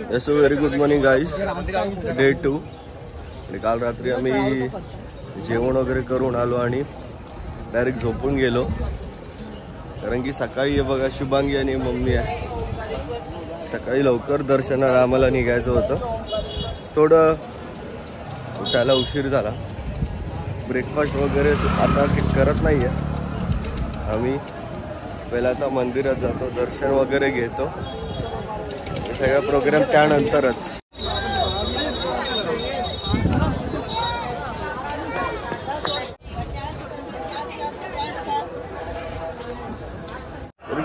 So very good morning guys, day 2. आणि काल रात्री आम्ही जेवण वगैरे करून आलो आणि डायरेक्ट झोपून गेलो, कारण की सकाळी हे बघा शुभांगी आणि मम्मी आहे. सकाळी लवकर दर्शनाला आम्हाला निघायचं होतं. थोडं उठायला उशीर झाला. ब्रेकफास्ट वगैरे आता करत नाही आहे आम्ही. पहिला आता मंदिरात जातो, दर्शन वगैरे घेतो. सगळा प्रोग्राम त्यानंतरच.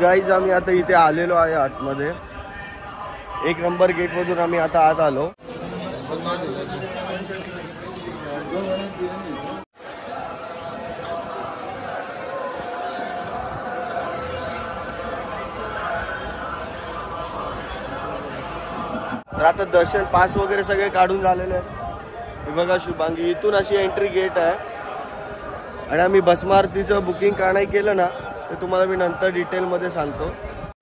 गाईज आम्ही आता इथे आलेलो आहे आतमध्ये. 1 नंबर गेट मधून आम्ही आता आत आलो. तर आता दर्शन पास वगैरे सगळे काढून झालेले आहे. हे बघा शुभांगी, इथून अशी एंट्री गेट आहे. आणि आम्ही भस्मारतीचं बुकिंग का नाही केलं ना ते तुम्हाला मी नंतर डिटेलमध्ये सांगतो.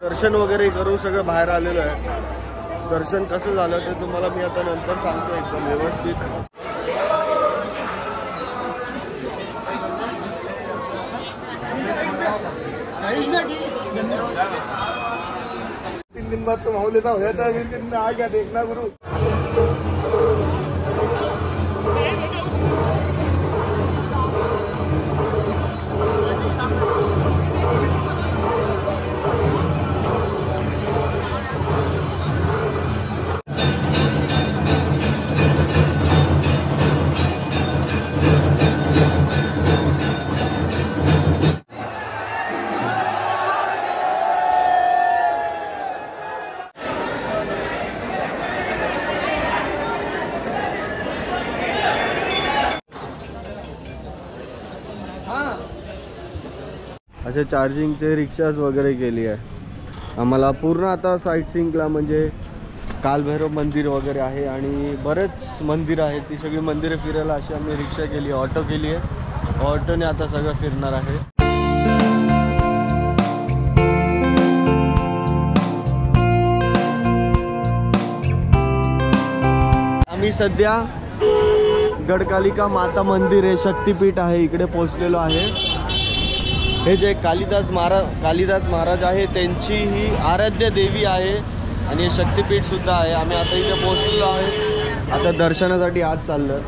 दर्शन वगैरे करून सगळं बाहेर आलेलो आहे. दर्शन कसं झालं ते तुम्हाला मी आता नंतर सांगतो एकदम व्यवस्थित. तीन दिन बाद तो माहौल ऐसा हो जाता है, 20 दिन में आ गया देखना गुरु. असे चार्जिंगचे रिक्षाज वगैरे केली आहे आम्हाला. पूर्ण आता साईट सीइंगला म्हणजे कालभैरव मंदिर वगैरे आहे आणि बरेच मंदिर आहेत. ती सगळी मंदिरे फिरायला अशी आम्ही रिक्षा केली, ऑटो केली आहे. ऑटोने आता सगळं फिरणार आहे. आम्ही सध्या गडकालिका माता मंदिर आहे, शक्तिपीठ आहे, इकडे पोहोचलेलो आहे. हे जे कालिदास महाराज आहे त्यांची ही आराध्य देवी आहे आणि हे शक्तिपीठ सुद्धा आहे. आम्ही आता इथे पोहोचलेलो आहे. आता दर्शनासाठी आज चाललं.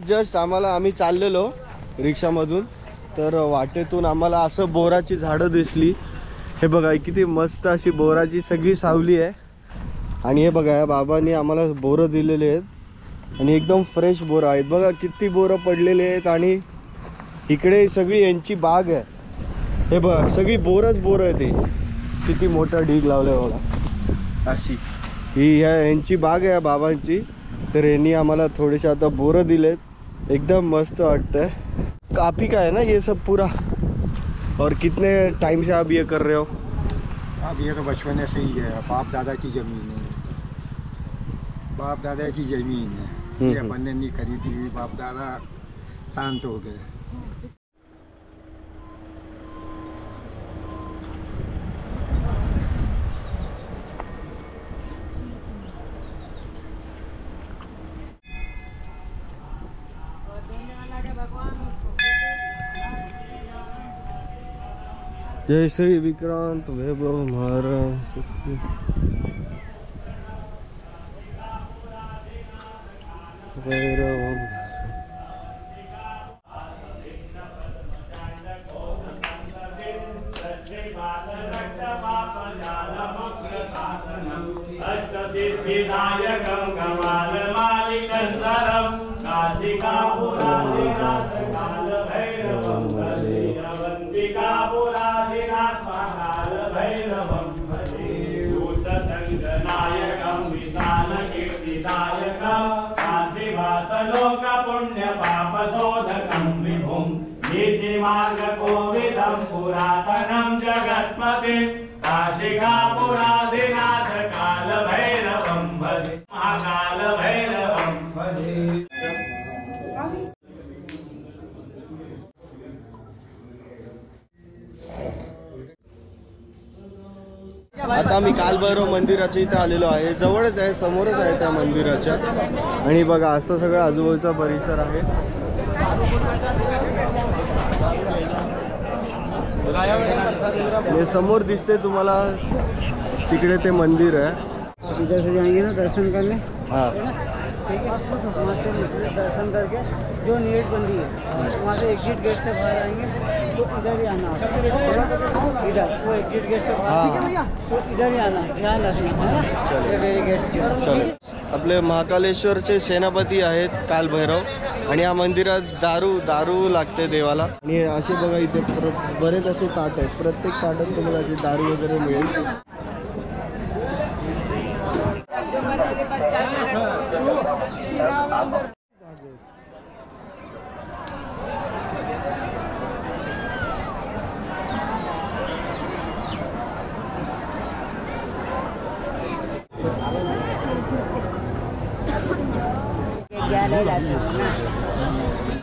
जस्ट आम्ही चाललेलो रिक्षामधून, तर वाटेतून आम्हाला असं बोराची झाडं दिसली. हे बघा किती मस्त अशी बोराची सगळी सावली आहे. आणि हे बघा या बाबांनी आम्हाला बोरं दिलेले आहेत आणि एकदम फ्रेश बोरं आहेत. बघा किती बोरं पडलेले आहेत. आणि इकडे सगळी यांची बाग आहे. हे बघा सगळी बोरं आहे. ते किती मोठा ढीग लावलाय बघा. अशी ही यांची बाग आहे बाबांची. तर यांनी आम्हाला थोडेसे आता बोरं दिलेत. एकदम मस्त वाटतं. काफी का है ना ये सब पूरा. और कितने टाइम से आप ये कर रहे हो? अब ये तो बचपन से ही है. बाप दादा की ज़मीन है. बाप दादा की ज़मीन है. ये अपन ने नहीं खरीदी. बाप दादा शांत हो गए. जय श्री विक्रांत वैभव महाराज. मार्ग कोविदं पुरातनं जगत्पते काशिकापुरा आता मी कालभैरव मंदिराच्या इथे आलेलो आहे, जवळच आहे, समोरच आहे त्या मंदिराच्या. आणि बघा असं सगळं आजूबाजूचा परिसर आहे. हे समोर दिसते तुम्हाला, तिकडे ते मंदिर आहे. इधर से जाएंगे ना दर्शन करने, हां ठीक है, वहाँ से दर्शन करके जो नीट बंदी है वहाँ से एग्जिट गेट से बाहर आएंगे तो इधर ही आना, इधर वो एग्जिट गेट से बाहर तो इधर ही आना, ध्यान रखना है ना. चलो. आपले महाकालेश्वरचे सेनापती आहेत कालभैरव, आणि या मंदिरात दारू लागते देवाला. आणि असे बघा इथे बरेच असे ताट आहेत, प्रत्येक ताटात तुम्हाला अशी दारू वगैरे मिळेल.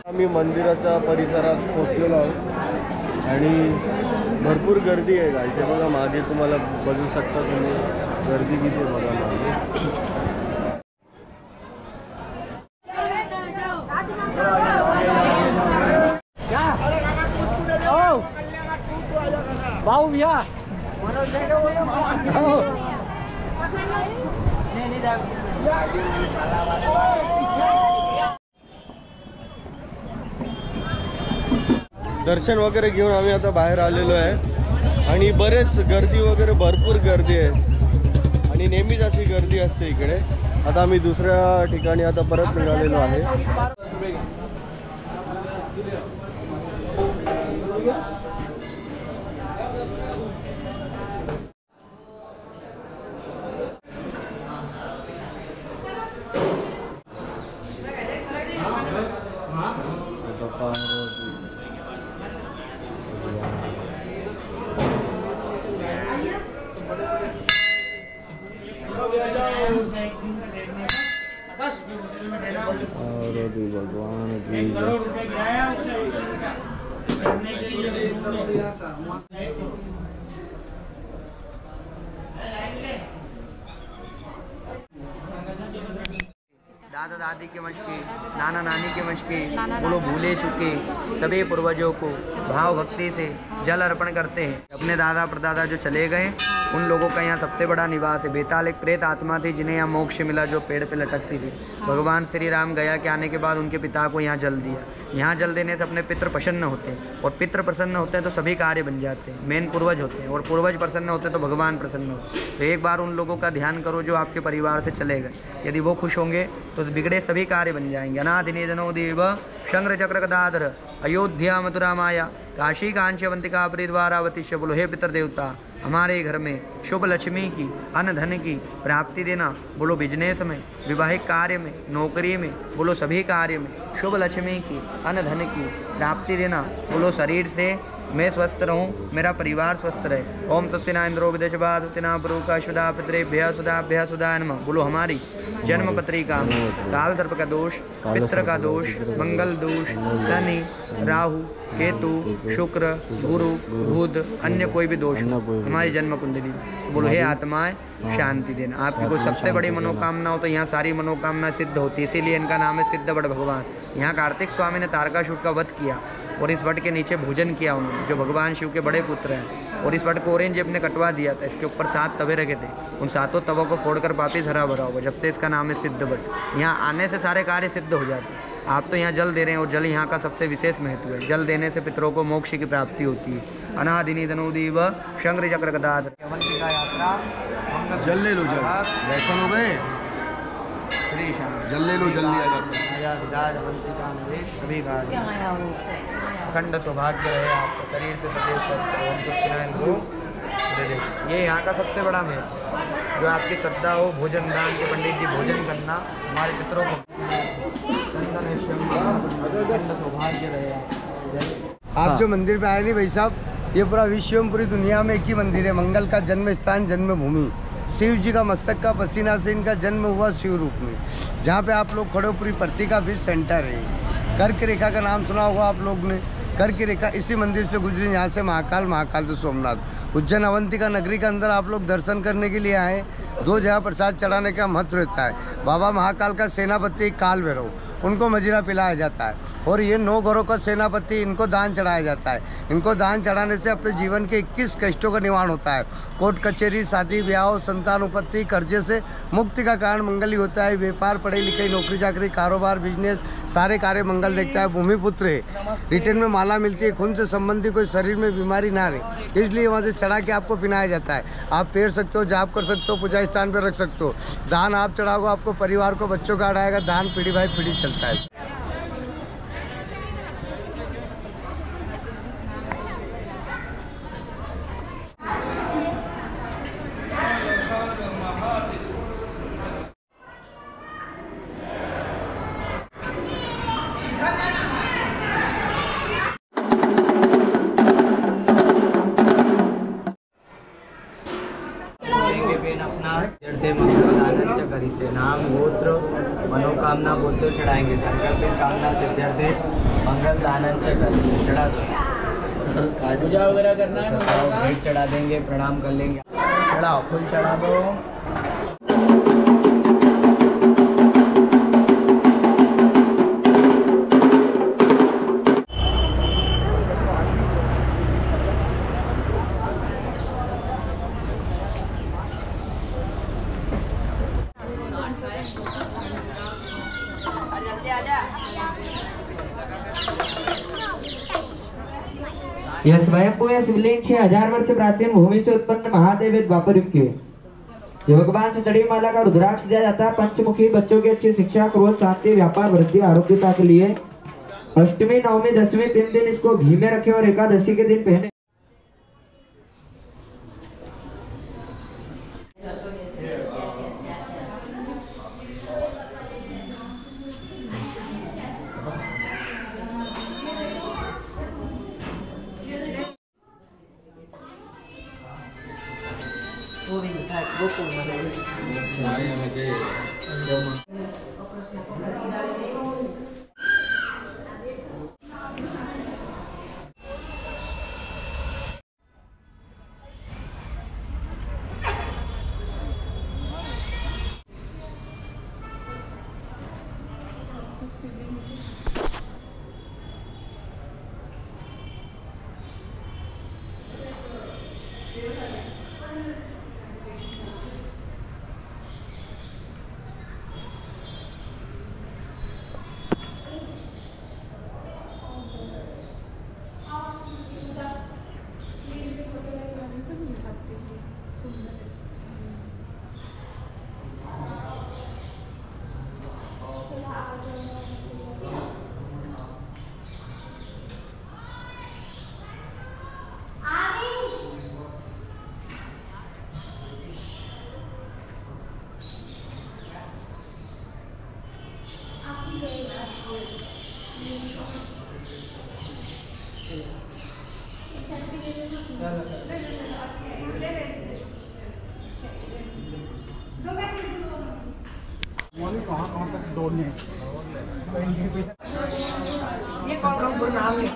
आम्ही मंदिराच्या परिसरात पोहोचलेलो आहोत आणि भरपूर गर्दी आहे गायचे. बघा मागे तुम्हाला बघू शकता तुम्ही, गर्दी किती बघा मागे. भाऊ भैया दर्शन वगैरे घेऊन आम्ही आता बाहेर आलेलो आहे आणि बरेच गर्दी वगैरे भरपूर गर्दी आहे आणि नेहमीच अशी गर्दी असते इकडे. आता आम्ही दुसऱ्या ठिकाणी आता परत निघालेलो आहे. भगवान दादा दादी के वंश के, नाना नानी के वंश के, बोलो भूले चुके सभी पूर्वजों को भाव भक्ति से जल अर्पण करते हैं. अपने दादा परदादा जो चले गए उन लोगों का यहाँ सबसे बड़ा निवास है. बेताल एक प्रेत आत्मा थी जिन्हें यहाँ मोक्ष मिला, जो पेड़ पे लटकती थी. भगवान श्री राम गया के आने के बाद उनके पिता को यहाँ जल दिया. यहाँ जल देने से अपने पितृ प्रसन्न होते हैं और पितृ प्रसन्न होते हैं तो सभी कार्य बन जाते हैं. मेन पूर्वज होते हैं और पूर्वज प्रसन्न होते हैं तो भगवान प्रसन्न होते हैं. तो एक बार उन लोगों का ध्यान करो जो आपके परिवार से चले गए. यदि वो खुश होंगे तो बिगड़े सभी कार्य बन जाएंगे. अनादि निधनो देव शंकर चक्र गदाधर अयोध्या मथुरा माया काशी कांचवंतिका परिद्वारावती. बोलो हे पितर देवता, हमारे घर में शुभ लक्ष्मी की, अन्न धन की प्राप्ति देना. बोलो बिजनेस में, विवाहिक कार्य में, नौकरी में, बोलो सभी कार्य में शुभ लक्ष्मी की, अन्न धन की प्राप्ति देना. बोलो शरीर से मैं स्वस्थ रहूं, मेरा परिवार स्वस्थ रहे. ओम तस्ना इंद्रो विदेशबादुतिना पुरुका सुधा पितृभ्य सुधाभ्य सुधा नमः. बोलो हमारी जन्म पत्रिका काल सर्प का दोष, पितृ का दोष, मंगल दोष, शनि, राहु, केतु, शुक्र, गुरु, बुध, अन्य कोई भी दोष हमारी जन्म कुंडली. बोलो हे आत्माएं शांति देना. आपकी कोई सबसे बड़ी मनोकामना हो तो यहाँ सारी मनोकामना सिद्ध होती है. इसीलिए इनका नाम है सिद्ध बड़ भगवान. यहाँ कार्तिक स्वामी ने तारकासुर का वध किया और इस वट के नीचे भोजन किया उन्होंने, जो भगवान शिव के बड़े पुत्र हैं. और इस वट को औरंगजेब ने कटवा दिया था. इसके ऊपर 7 तवे रखे थे. उन 7 तवों को फोड़कर वापिस हरा भरा हुआ. जब से इसका नाम है सिद्ध बट. यहाँ आने से सारे कार्य सिद्ध हो जाते हैं. आप तो यहाँ जल दे रहे हैं और जल यहाँ का सबसे विशेष महत्व है. जल देने से पितरों को मोक्ष की प्राप्ति होती है. अनादिनी धनुदेव शंकर चक्र गदाधर अवंतिका यात्रा. जल ले लो, जल दर्शन हो गए. श्री श्याम जल ले लो, जल्दी आ जाता. सभी कार्य अखंड सौभाग्य रहे आपका. शरीर से सदैव स्वस्थ रहो. ये यहाँ का सबसे बड़ा महत्व. जो आपकी श्रद्धा हो, भोजन दान के पंडित जी भोजन करना, हमारे पितरों को सौभाग्य रहे. आप जो मंदिर पे आए नहीं भाई साहब, ये पूरा विश्व में पूरी दुनिया में एक ही मंदिर है. मंगल का जन्म स्थान, जन्मभूमि. शिव जी का मस्तक का पसीना से इनका जन्म हुआ शिव रूप में. जहाँ पे आप लोग खड़े हो पूरी पृथ्वी का भी सेंटर है. कर्क रेखा का नाम सुना होगा आप लोग ने. कर्क रेखा इसी मंदिर से गुजरी. यहाँ से महाकाल, महाकाल से सोमनाथ. उज्जैन अवंतिका नगरी के अंदर आप लोग दर्शन करने के लिए आए। 2 जगह प्रसाद चढ़ाने का महत्व रहता है। बाबा महाकाल का सेनापति काल भैरव, उनको मजीरा पिलाया जाता है। और ये 9 घरों का सेनापति, इनको दान चढ़ाया जाता है। इनको दान चढ़ाने से अपने जीवन के 21 कष्टों का निवारण होता है। कोर्ट कचहरी, शादी ब्याह, संतान उत्पत्ति, कर्जे से मुक्ति का कारण मंगल ही होता है। व्यापार, पढ़ाई लिखाई, नौकरी चाकरी, कारोबार, बिजनेस, सारे कार्य मंगल देखता है। भूमिपुत्र है, रिटर्न में माला मिलती है। खून से संबंधी कोई शरीर में बीमारी ना रहे, इसलिए वहाँ से चढ़ा के आपको पिलाया जाता है। आप पेर सकते हो, जाप कर सकते हो, पूजा स्थान पर रख सकते हो। दान आप चढ़ाओगे, आपको परिवार को, बच्चों का आएगा। दान पीढ़ी बाई पीढ़ी चलता है। मंगलदानंच करिसे नाम गोत्र मनोकामना बोलते चढ़ाएंगे। संकल्पित कामना सिद्ध्यर्थे मंगलदानंच करिसे चढ़ा दो। पूजा वगैरह करना है, भेंट चढ़ा देंगे, प्रणाम कर लेंगे। चढ़ाओ, फूल चढ़ा दो। यह स्वयंभू या शिवलिंग 6000 वर्ष प्राचीन भूमि से उत्पन्न महादेव द्वापर युग के। ये भगवान से तड़ी माला का रुद्राक्ष दिया जाता है। पंचमुखी, बच्चों की अच्छी शिक्षा, क्रोध, शांति, व्यापार, वृद्धि, आरोग्यता के लिए। अष्टमी, नवमी, दसवीं 3 दिन इसको घी में रखे और एकादशी के दिन पहने।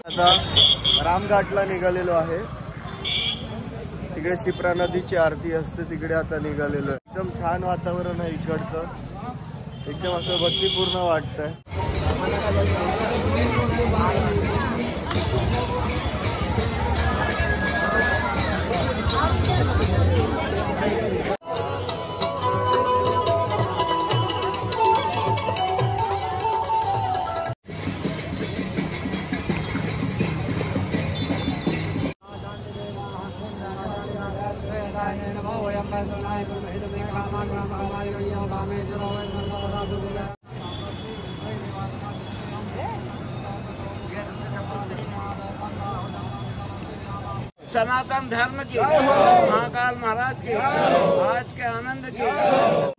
आता रामघाटला निघालेलो आहे। तिकडे शिप्रा नदीची आरती असते, तिकडे आता निघालेलो आहे। एकदम छान वातावरण आहे इकडचं, एकदम असं भक्तिपूर्ण वाटतंय। सनातन धर्म की, महाकाल महाराज की, आज के आनंद की।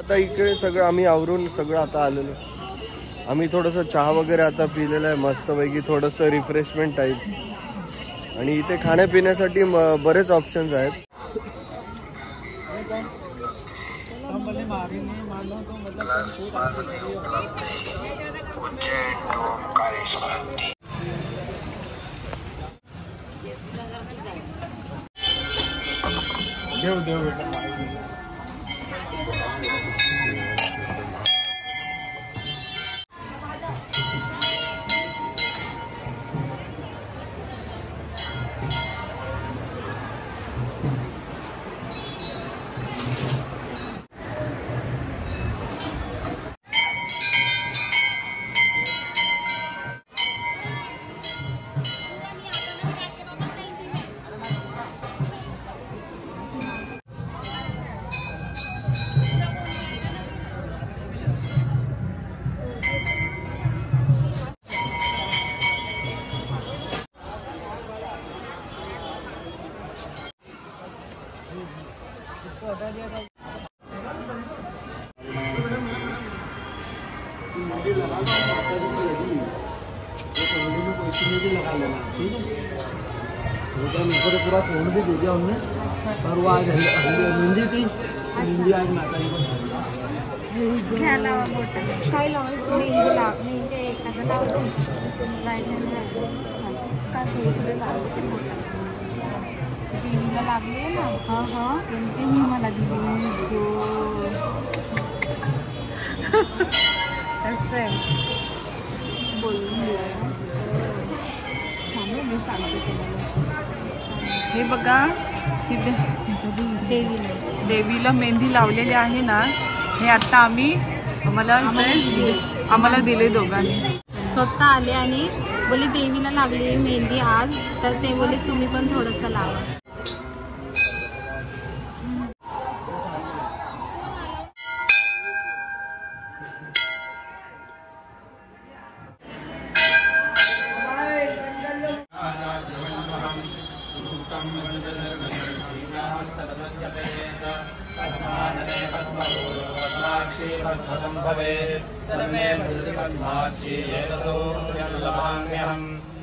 आता इकडे सगळं आम्ही आवरून सगळं आता आलेलो. आम्ही थोडंसं चहा वगैरे आता पिलेलं आहे मस्तपैकी, थोडंसं रिफ्रेशमेंट टाईप. आणि इथे खाण्यापिण्यासाठी बरेच ऑप्शन्स आहेत. देव देव बेटा पूरा फोन भी दे दिया हमने और वो आज हिंदी थी, हिंदी आज माता जी को देवीला लागले ना. हा हा मी मला दिली असं आहे बोलून मी सांगते तुम्हाला. हे बघा देवीला मेहंदी लावलेली आहे ना, हे आता आम्हाला दिले दोघांनी. स्वतः आले आणि बोले देवीला लागली मेहंदी आज, तर ते बोले तुम्ही पण थोडंसं लावा.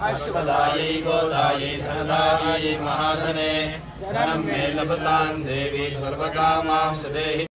अश्वदायै गोदायै धनदायै महाधने धनं मे लभतां देवी सर्वकामांश देहि.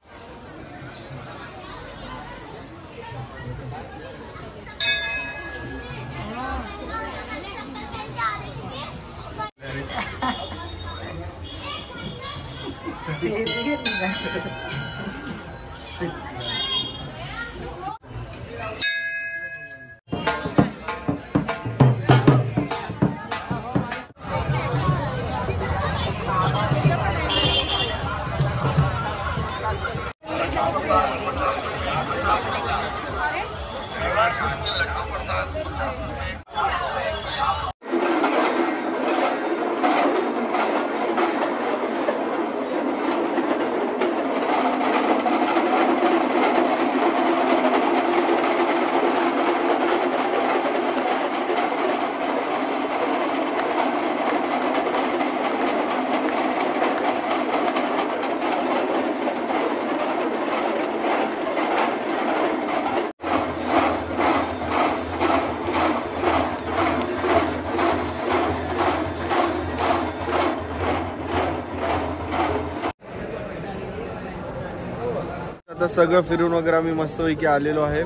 आता सगळं फिरून वगैरे आम्ही मस्तपैकी आलेलो आहे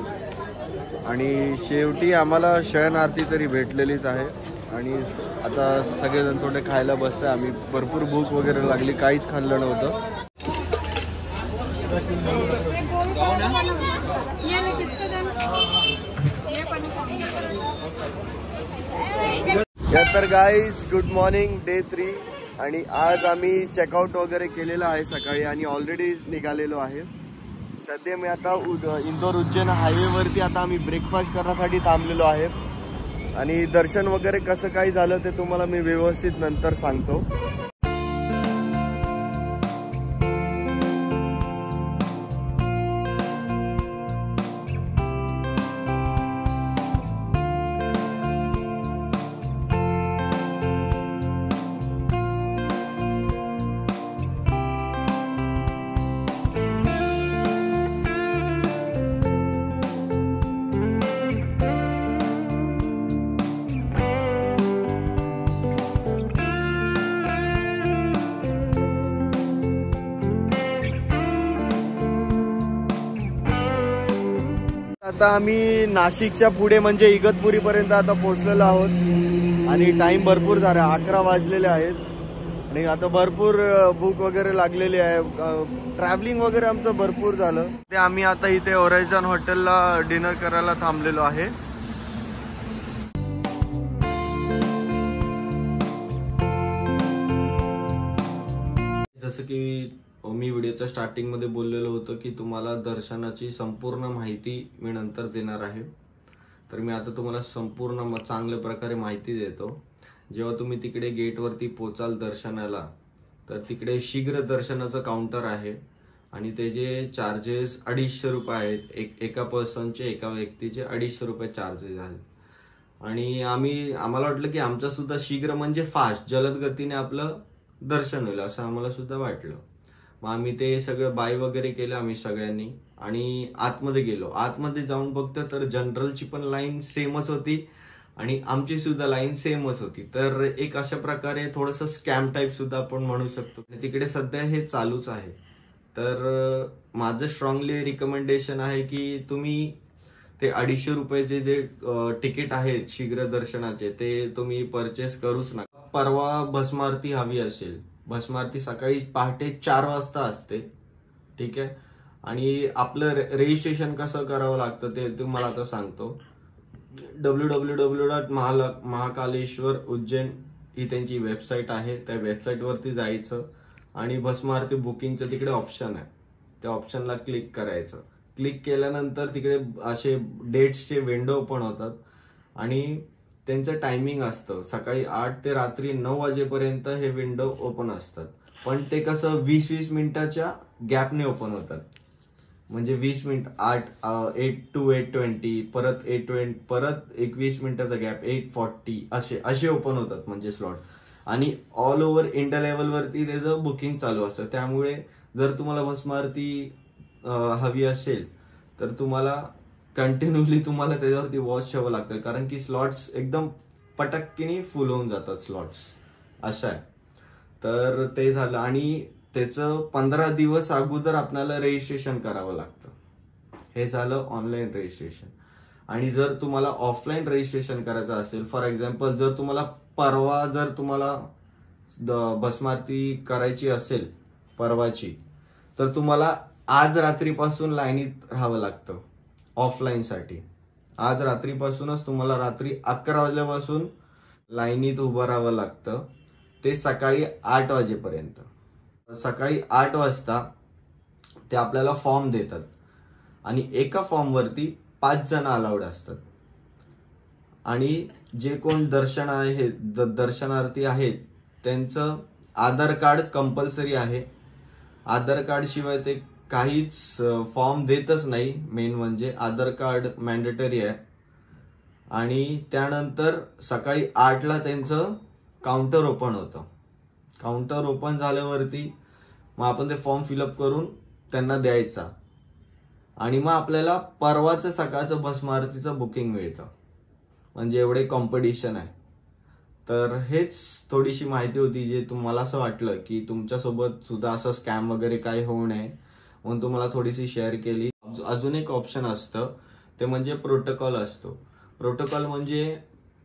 आणि शेवटी आम्हाला शयन आरती तरी भेटलेलीच आहे. आणि आता सगळेजण थोडे खायला बसतोय आम्ही. भरपूर भूक वगैरे लागली, काहीच खाल्लं नव्हतं. तर गाईज गुड मॉर्निंग, डे 3. आणि आज आम्ही चेकआउट वगैरे केलेलं आहे सकाळी आणि ऑलरेडी निघालेलो आहे. सध्या मी आता इंदोर उज्जैन हायवेवरती आता आम्ही ब्रेकफास्ट करण्यासाठी थांबलेलो आहे. आणि दर्शन वगैरे कसं काय झालं ते तुम्हाला मी व्यवस्थित नंतर सांगतो. आता आम्ही नाशिकच्या पुढे म्हणजे इगतपुरीपर्यंत आता पोहोचलेलो आहोत आणि टाइम भरपूर झाला, 11 वाजलेले आहेत आणि आता भरपूर भूक वगैरे लागलेली आहे. ट्रॅव्हलिंग वगैरे आमचं भरपूर झालं. ते आम्ही आता इथे ओरायझन हॉटेलला डिनर करायला थांबलेलो आहे. जसं की मी व्हिडिओच्या स्टार्टिंगमध्ये बोललेलो होतो की तुम्हाला दर्शनाची संपूर्ण माहिती मी नंतर देणार आहे. तर मी आता तुम्हाला संपूर्ण चांगल्या प्रकारे माहिती देतो. जेव्हा तुम्ही तिकडे गेटवरती पोचाल दर्शनाला, तर तिकडे शीघ्र दर्शनाचं काउंटर आहे आणि त्याचे चार्जेस 250 रुपये आहेत. एका पर्सनचे, एका व्यक्तीचे 250 रुपये चार्जेस आहेत. आणि आम्हाला वाटलं की आमचं सुद्धा शीघ्र म्हणजे फास्ट, जलद गतीने आपलं दर्शन होईल असं आम्हाला सुद्धा वाटलं. मग आम्ही ते सगळं बाय वगैरे केलं आम्ही सगळ्यांनी आणि आतमध्ये गेलो. आतमध्ये जाऊन बघतो तर जनरलची पण लाईन सेमच होती आणि आमची सुद्धा लाईन सेमच होती. तर एक अशा प्रकारे थोडंसं स्कॅम टाईप सुद्धा आपण म्हणू शकतो. तिकडे सध्या हे चालूच आहे. तर माझं स्ट्रॉंगली रिकमेंडेशन आहे की तुम्ही ते 250 रुपयाचे जे तिकीट आहेत शीघ्र दर्शनाचे ते तुम्ही परचेस करूच नका. परवा भस्मारती हवी असेल, भस्मारती सकाळी पहाटे 4 वाजता असते, ठीक आहे. आणि आपलं रजिस्ट्रेशन कसं करावं लागतं ते तुम्हाला आता सांगतो. www.महाकालेश्वर उज्जैन ही त्यांची वेबसाईट आहे. त्या वेबसाईटवरती जायचं आणि भस्मारती बुकिंगचं तिकडे ऑप्शन आहे, त्या ऑप्शनला क्लिक करायचं. क्लिक केल्यानंतर तिकडे असे डेट्सचे विंडो ओपन होतात आणि त्यांचं टायमिंग असतं सकाळी 8 ते रात्री 9 वाजेपर्यंत हे विंडो ओपन असतात. पण ते कसं 20-20 मिनिटाच्या गॅपने ओपन होतात. म्हणजे 20 मिनिट 8 to 8:20 परत 8:20 परत 21 मिनिटाचा गॅप 8:40 असे ओपन होतात म्हणजे स्लॉट. आणि ऑल ओव्हर इंडिया लेवलवरती त्याचं बुकिंग चालू असतं. त्यामुळे जर तुम्हाला भस्मारती हवी असेल तर तुम्हाला कंटिन्युअली तुम्हाला त्याच्यावरती वॉच ठेवावं लागतं, कारण की स्लॉट्स एकदम पटक्कीने फुल होऊन जातात स्लॉट्स, असं आहे. तर ते झालं आणि त्याचं 15 दिवस अगोदर आपल्याला रजिस्ट्रेशन करावं लागतं. हे झालं ऑनलाईन रजिस्ट्रेशन. आणि जर तुम्हाला ऑफलाईन रजिस्ट्रेशन करायचं असेल, फॉर एक्झाम्पल जर तुम्हाला परवा जर तुम्हाला भस्मारती करायची असेल परवाची, तर तुम्हाला आज रात्रीपासून लाईनीत राहावं लागतं ऑफलाईनसाठी. आज रात्रीपासूनच तुम्हाला रात्री 11 वाजल्यापासून लाईनीत उभं राहावं लागतं ते सकाळी 8 वाजेपर्यंत. सकाळी 8 वाजता ते आपल्याला फॉर्म देतात आणि एका फॉर्मवरती 5 जण अलाउड असतात. आणि जे कोण दर्शनार्थी आहेत त्यांचं आधार कार्ड कंपल्सरी आहे. आधार कार्ड शिवाय ते काहीच फॉर्म देतच नाही. मेन म्हणजे आधार कार्ड मॅन्डेटरी आहे. आणि त्यानंतर सकाळी 8ला त्यांचं काउंटर ओपन होतं. काउंटर ओपन झाल्यावरती मग आपण ते फॉर्म फिलअप करून त्यांना द्यायचा आणि मग आपल्याला परवाचं सकाळचं भस्मारतीचं बुकिंग मिळतं. म्हणजे एवढे कॉम्पिटिशन आहे. तर हेच थोडीशी माहिती होती जे तुम्हाला असं वाटलं की तुमच्यासोबत सुद्धा असं स्कॅम वगैरे काही होऊ नये म्हणून तुम्हाला थोडीशी शेअर केली. अजून एक ऑप्शन असतं ते म्हणजे प्रोटोकॉल असतो. प्रोटोकॉल म्हणजे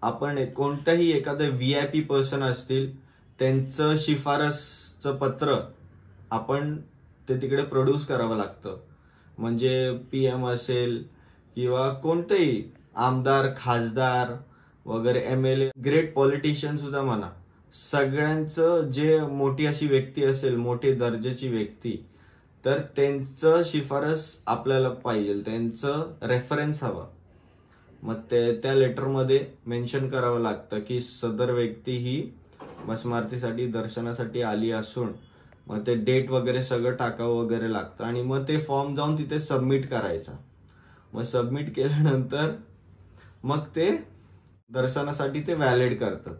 आपण कोणत्याही एखादं VIP पर्सन असतील त्यांचं शिफारसचं पत्र आपण ते तिकडे प्रोड्यूस करावं लागतं. म्हणजे PM असेल किंवा कोणतेही आमदार, खासदार वगैरे, MLA, ग्रेट पॉलिटिशियन सुद्धा म्हणा, सगळ्यांचं जे मोठी अशी व्यक्ती असेल, मोठी दर्जाची व्यक्ती, तर त्यांचं शिफारस आपल्याला पाहिजे, त्यांचं रेफरन्स हवा. मग त्या लेटरमध्ये मेन्शन करावं लागतं की सदर व्यक्ती ही भस्मारतीसाठी दर्शनासाठी आली असून मग ते डेट वगैरे सगळं टाकावं वगैरे लागतं. आणि मग ते फॉर्म जाऊन तिथे सबमिट करायचा. मग सबमिट केल्यानंतर मग ते दर्शनासाठी ते व्हॅलिड करतात.